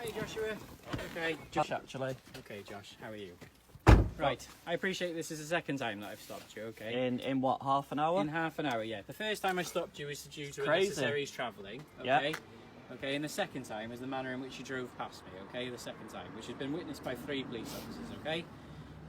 Hi, Joshua. Okay, Josh, actually. Okay, Josh, how are you? Right, I appreciate this is the second time that I've stopped you, okay? In what, half an hour? In half an hour, yeah. The first time I stopped you was due to crazy. unnecessary travelling, okay? Yeah. Okay, and the second time is the manner in which you drove past me, okay? The second time, which has been witnessed by 3 police officers, okay?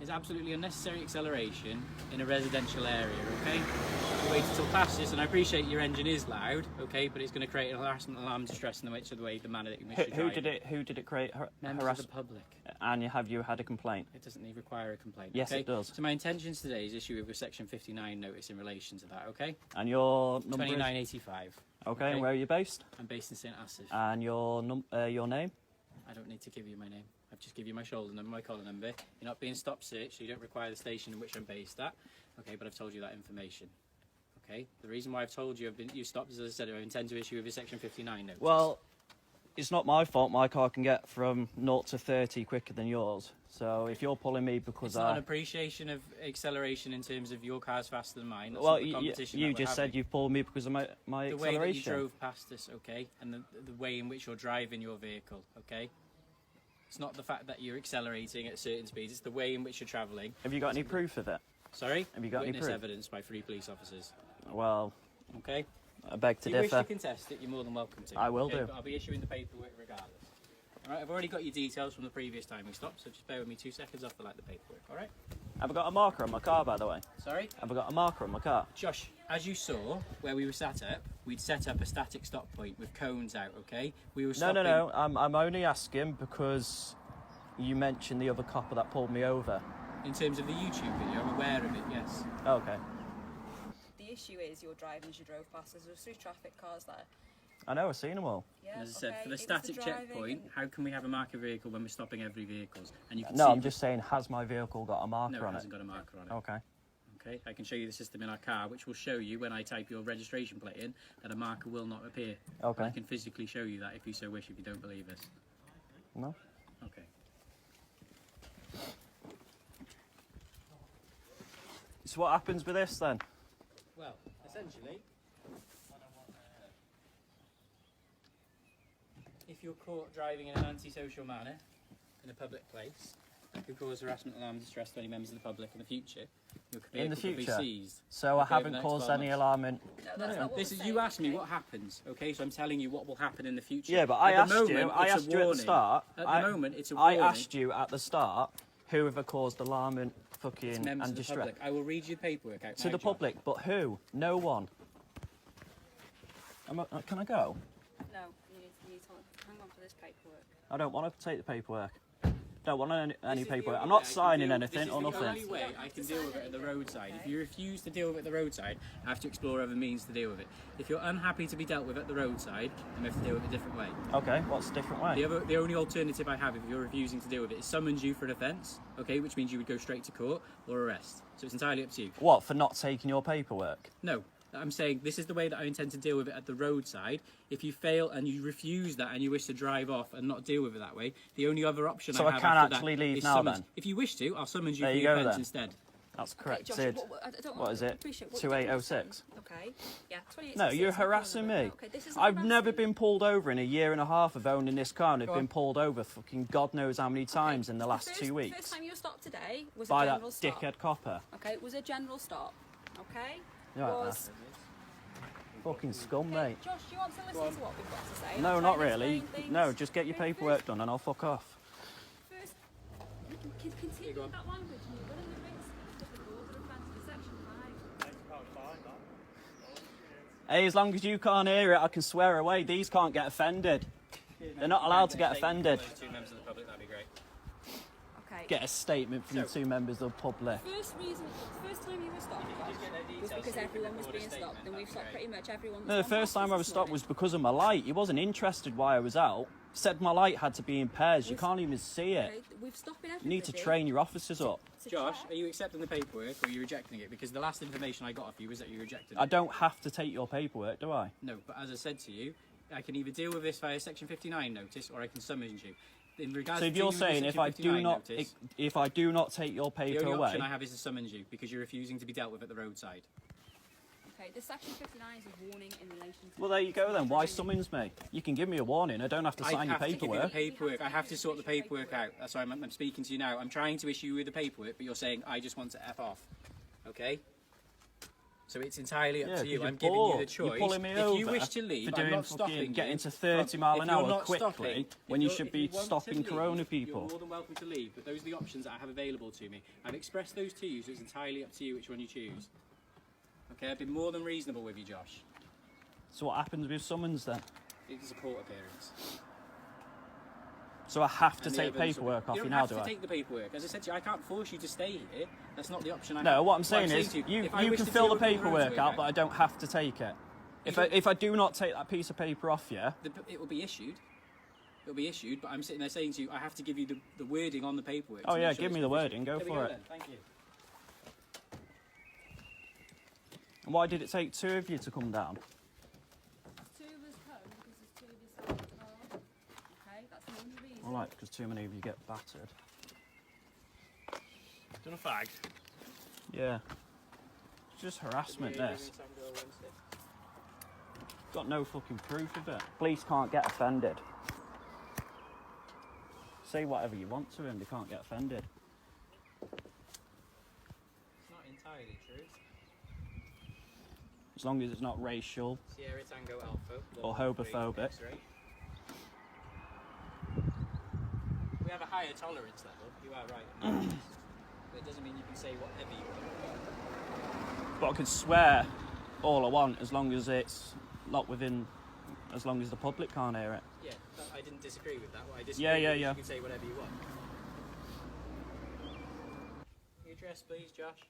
Is absolutely unnecessary acceleration in a residential area, okay? You waited till past this, and I appreciate your engine is loud, okay? But it's going to create an harassment alarm distress in the manner that you wish to drive. Who did it create Members harassment? of the public. And have you had a complaint? It doesn't need require a complaint. Yes, okay? it does. So my intentions today is issue with a Section 59 notice in relation to that, okay? And your number 2985. is? Okay, and where are you based? I'm based in St Asaph. And your name? I don't need to give you my name. I've just give you my shoulder number, my collar number. You're not being stop searched, so you don't require the station in which I'm based at. Okay, but I've told you that information. Okay? The reason why I've told you you stopped is, as I said, I intend to issue with a Section 59 notice. Well, it's not my fault. My car can get from 0 to 30 quicker than yours. So if you're pulling me because it's not an appreciation of acceleration in terms of your car's faster than mine. That's well, not the competition you that we're just said having. you pulled me because of my the acceleration. way that you drove past us, okay, and the way in which you're driving your vehicle, okay. It's not the fact that you're accelerating at certain speeds; it's the way in which you're travelling. Have you got any proof of it? Sorry. Have you got Witness any proof? evidence by 3 police officers. Well, okay. I beg to if you differ. wish to contest it, you're more than welcome to. I will okay? do. But I'll be issuing the paperwork regardless. All right. I've already got your details from the previous time we stopped, so just bear with me 2 seconds. I'll fill out the paperwork. All right. Have I got a marker on my car, by the way? Sorry. Have I got a marker on my car? Josh, as you saw, where we were sat up, we'd set up a static stop point with cones out, okay? We were stopping... No. I'm only asking because you mentioned the other copper that pulled me over. In terms of the YouTube video, I'm aware of it, yes. Okay. The issue is you're driving as you drove past. There's 3 traffic cars there. I know, I've seen them all. Yeah, As I said, for the static checkpoint, how can we have a marker vehicle when we're stopping every vehicle? And you can No, see I'm just saying, has my vehicle got a marker no, on it it? hasn't got a marker on it. Okay. Okay, I can show you the system in our car, which will show you when I type your registration plate in that a marker will not appear. Okay. I can physically show you that if you so wish, if you don't believe us. No. Okay. So what happens with this then? Well, essentially, if you're caught driving in an antisocial manner in a public place, that could cause harassment, alarm, distress to any members of the public in the future. Your In the vehicle could be future? seized. So I Okay, over the haven't next caused 12 any months. alarm. No. This is you asked me what happens, okay? So I'm telling you what will happen in the future. Yeah, but I At asked the you. moment, I it's a asked you at the warning. start. At I, the moment, it's a I warning. asked you at the start whoever caused alarm and It's fucking members and of the distress public. I will read you the paperwork out to now, the Josh. public, but who? No one. Can I go? No, you need to hang on for this paperwork. I don't want to take the paperwork. Don't want any This is the paperwork. only I'm way I not can signing deal- anything this is or the nothing. only way I can deal with it at the roadside. If you refuse to deal with it at the roadside, I have to explore other means to deal with it. If you're unhappy to be dealt with at the roadside, then we have to deal with it a different way. Okay, what's a different way? The only alternative I have if you're refusing to deal with it is summons you for an offence, okay, which means you would go straight to court or arrest. So it's entirely up to you. What, for not taking your paperwork? No, I'm saying this is the way that I intend to deal with it at the roadside. If you fail and you refuse that and you wish to drive off and not deal with it that way, the only other option So I I have can't after actually that leave is now summons. then? If you wish to, I'll summons you There for you the go offence then. instead. That's Okay, correct, Josh, Sid. I don't What is it? appreciate what 2806? Okay. Yeah, 2806. No, you're harassing me. Okay, this is I've never been pulled over in a year and a half of owning this car, and I've Go been on. pulled over fucking God knows how many times in the last 2 The weeks first time you were stopped today was by a that general stop. dickhead copper. Okay, it was a general stop. Okay? Yeah, Was... Fucking scum, Okay, mate. Josh, do you want to listen to what we've got to say? No, I'll not try and really. explain things. No, just get your Okay, paperwork done and I'll fuck off. First, continue go on. that language. You're going to mix difficult with offence to section 5. Hey, as long as you can't hear it, I can swear away. These can't get offended. They're not allowed to get offended. 2 members of the public, that'd be great. Okay. Get a statement from the 2 members of the public. First time you were stopped was because everyone was being stopped, and we've stopped pretty much everyone. No, the first time I was stopped was because of my light. He wasn't interested why I was out. Said my light had to be in pairs. You can't even see it. Okay, we've stopped everybody. You need to train your officers up. to Josh, check. are you accepting the paperwork or are you rejecting it? Because the last information I got off you was that you rejected it. I don't have to take your paperwork, do I? No, but as I said to you, I can either deal with this via Section 59 notice or I can summons you. In regards So if to you're dealing with the saying if Section I do 59 not notice, if I do not take your the paper only away, option I have is to summons you because you're refusing to be dealt with at the roadside. Okay, Okay, the section 59 is a warning in relation to... Well, there you go then. Why summons me? You can give me a warning. I don't have to sign your I have to give you paperwork. the paperwork. I have to sort the paperwork out. That's why I'm speaking to you now. I'm trying to issue you with the paperwork, but you're saying I just want to F off. Okay? So it's entirely up to you. I'm giving you the choice. You're pulling me if over you wish to leave, for I'm doing not stopping getting you. to 30 mile an hour quickly Stopping, when you if should you be want to stopping leave, Corona You're people. more than welcome to leave, but those are the options that I have available to me. I've expressed those to you, so it's entirely up to you which one you choose. Okay, I've been more than reasonable with you, Josh. So what happens with summons then? It's a court appearance. So I have to And the take evidence paperwork off you you don't now, have do to I? take the paperwork. As I said to you, I can't force you to stay here. That's not the option I have. No, what I'm saying is, to you if I wish can to fill deal the with your paperwork roads out, with but I don't have to take it. You If I do not take that piece of paper off you, it will be issued. It will be issued, but I'm sitting there saying to you, I have to give you the wording on the paperwork. oh to yeah, make sure give it's me the official. wording, go There we for it. then. Thank you. And why did it take 2 of you to come down? 2 of us home because there's 2 of us out of the car. Okay, that's the only reason. All right, because too many of you get battered. Done a fag? Yeah. It's just harassment, this. Got no fucking proof of it. Police can't get offended. Say whatever you want to him, they can't get offended. It's not entirely true. As long as it's not racial. Sierra Tango Alpha. Or homophobic. X-ray. We have a higher tolerance level. You are right. But it doesn't mean you can say whatever you want. But I can swear all I want as long as it's not within, as long as the public can't hear it. Yeah, I didn't disagree with that. What I disagree Yeah. with is you can say whatever you want. Your address, please, Josh.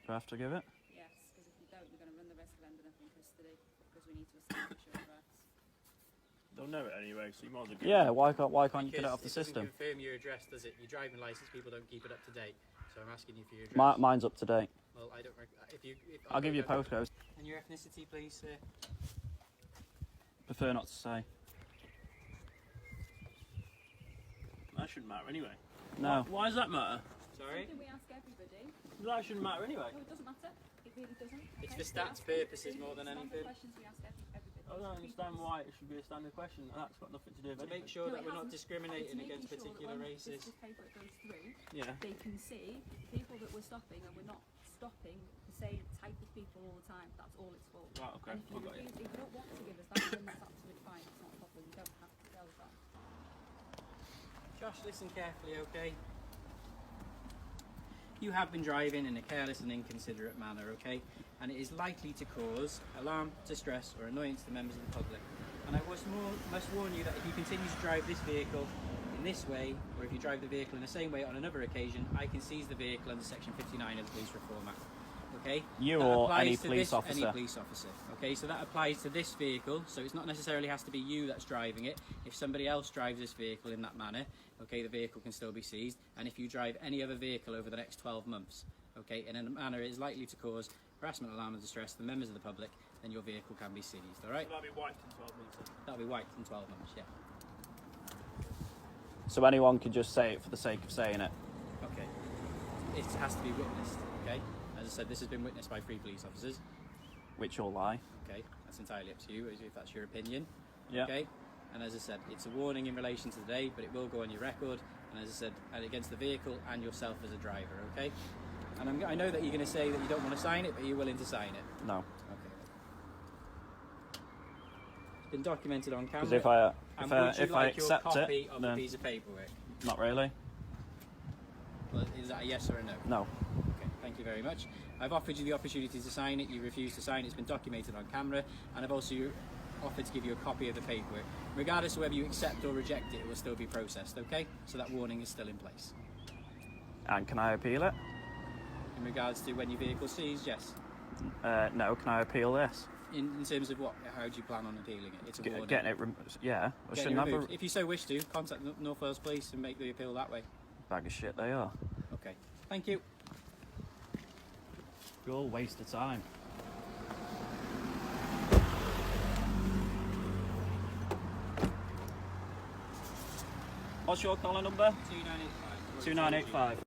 Do I have to give it? Yes, because if you don't, you're going to run the risk of ending up in custody because we need to establish your address. They'll know it anyway, so you might as well get Yeah, it. why can't you get it off the Because system? It doesn't confirm your address, does it? Your driving license, people don't keep it up to date. So I'm asking you for your address. Mine's up to date. Well, I don't. I'll give you a postcode. And your ethnicity, please, sir. Prefer not to say. That shouldn't matter anyway. No. Why does that matter? Sorry. Something we ask everybody. That shouldn't matter anyway. No, it doesn't matter. It really doesn't. It's Okay, for we stats ask- purposes more than it's anything. standard questions we ask everybody. I don't understand why it should be a standard question, and that's got nothing to do with To anything. make sure No, that it we're not hasn't. discriminating It's against making sure that particular when races. This paper goes through, Yeah. they can see the people that we're stopping, and we're not stopping the same type of people all the time. That's all it's for. Right, okay, And if you, I got you. if you don't want to give us that, then that's absolutely fine. It's not a problem. You don't have to tell us that. Josh, listen carefully, okay? You have been driving in a careless and inconsiderate manner, okay? And it is likely to cause alarm, distress, or annoyance to members of the public. And I must warn you that if you continue to drive this vehicle in this way, or if you drive the vehicle in the same way on another occasion, I can seize the vehicle under Section 59 of the Police Reform Act. Okay? You That or applies any to police this- officer. Any police officer. Okay, so that applies to this vehicle. So it's not necessarily has to be you that's driving it. If somebody else drives this vehicle in that manner, okay, the vehicle can still be seized. And if you drive any other vehicle over the next 12 months, okay, in a manner it is likely to cause harassment, alarm, and distress to the members of the public, then your vehicle can be seized. All right? That'll be wiped in 12 months then. That'll be wiped in 12 months. Yeah. So anyone can just say it for the sake of saying it. Okay. It has to be witnessed. Okay. As I said, this has been witnessed by 3 police officers. Which will lie. Okay, that's entirely up to you if that's your opinion. Yeah. Okay, and as I said, it's a warning in relation to the day, but it will go on your record. And as I said, and against the vehicle and yourself as a driver. Okay, and I know that you're going to say that you don't want to sign it, but you're willing to sign it. No. Okay. It's been documented on camera. Because if I and would you like your accept copy it, of the then piece of paperwork? not really. Well, is that a yes or a no? No. Okay, thank you very much. I've offered you the opportunity to sign it, you refused to sign it, it's been documented on camera, and I've also offered to give you a copy of the paperwork. Regardless of whether you accept or reject it, it will still be processed, okay? So that warning is still in place. And can I appeal it? In regards to when your vehicle seized, yes. No. Can I appeal this? In terms of what, how do you plan on appealing it? It's a warning. Getting it. Yeah. I Getting shouldn't it have removed. a If you so wish to, contact North Wales Police and make the appeal that way. bag of shit. They are. Okay, thank you. You're all waste of time. What's your caller number? 2985. 2985.